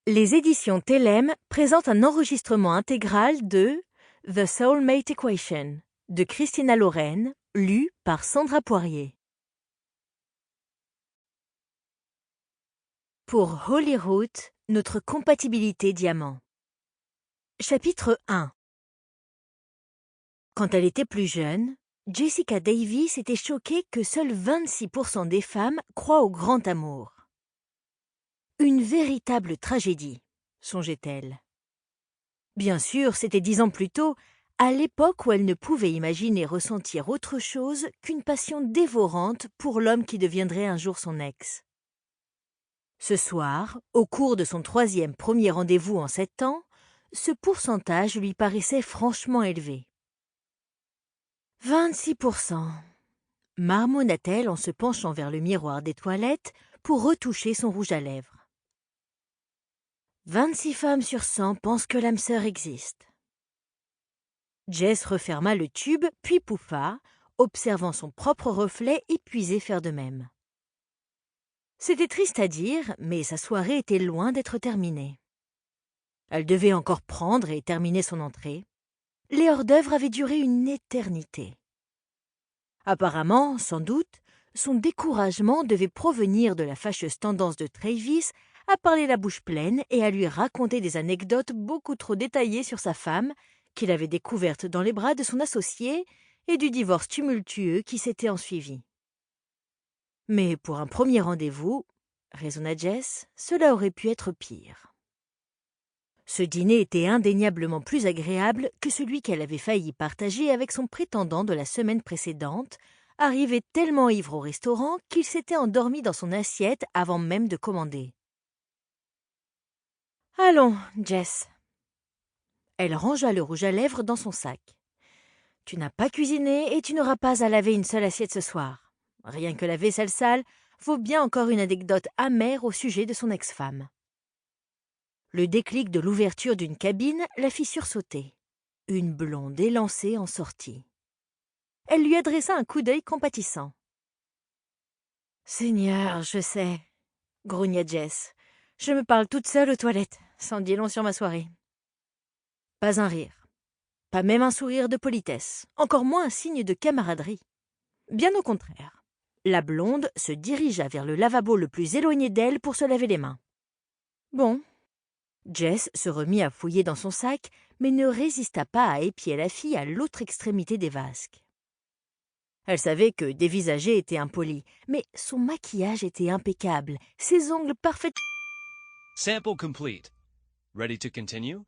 Les éditions Thelem présentent un enregistrement intégral de The Soulmate Equation de Christina Lauren, lu par Sandra Poirier. Pour Holyrood, notre compatibilité diamant. Chapitre 1. Quand elle était plus jeune, Jessica Davis était choquée que seuls 26% des femmes croient au grand amour. Une véritable tragédie, songeait-elle. Bien sûr, c'était 10 ans plus tôt, à l'époque où elle ne pouvait imaginer ressentir autre chose qu'une passion dévorante pour l'homme qui deviendrait un jour son ex. Ce soir, au cours de son premier rendez-vous en 7 ans, ce pourcentage lui paraissait franchement élevé. 26%, marmonna-t-elle en se penchant vers le miroir des toilettes pour retoucher son rouge à lèvres. 26 femmes sur 100 pensent que l'âme sœur existe. Jess referma le tube, puis pouffa, observant son propre reflet épuisé faire de même. C'était triste à dire, mais sa soirée était loin d'être terminée. Elle devait encore prendre et terminer son entrée. Les hors-d'œuvre avaient duré une éternité. Apparemment, sans doute, son découragement devait provenir de la fâcheuse tendance de Travis à parler la bouche pleine et à lui raconter des anecdotes beaucoup trop détaillées sur sa femme, qu'il avait découverte dans les bras de son associé, et du divorce tumultueux qui s'était ensuivi. Mais pour un premier rendez-vous, raisonna Jess, cela aurait pu être pire. Ce dîner était indéniablement plus agréable que celui qu'elle avait failli partager avec son prétendant de la semaine précédente, arrivé tellement ivre au restaurant qu'il s'était endormi dans son assiette avant même de commander. « Allons, Jess. » Elle rangea le rouge à lèvres dans son sac. « Tu n'as pas cuisiné et tu n'auras pas à laver une seule assiette ce soir. Rien que la vaisselle sale vaut bien encore une anecdote amère au sujet de son ex-femme. » Le déclic de l'ouverture d'une cabine la fit sursauter. Une blonde élancée en sortit. Elle lui adressa un coup d'œil compatissant. « Seigneur, je sais, » grogna Jess. « Je me parle toute seule aux toilettes, sans dire long sur ma soirée. » Pas un rire, pas même un sourire de politesse, encore moins un signe de camaraderie. Bien au contraire, la blonde se dirigea vers le lavabo le plus éloigné d'elle pour se laver les mains. Bon. Jess se remit à fouiller dans son sac, mais ne résista pas à épier la fille à l'autre extrémité des vasques. Elle savait que dévisager était impoli, mais son maquillage était impeccable, ses ongles parfaits. Sample complete. Ready to continue?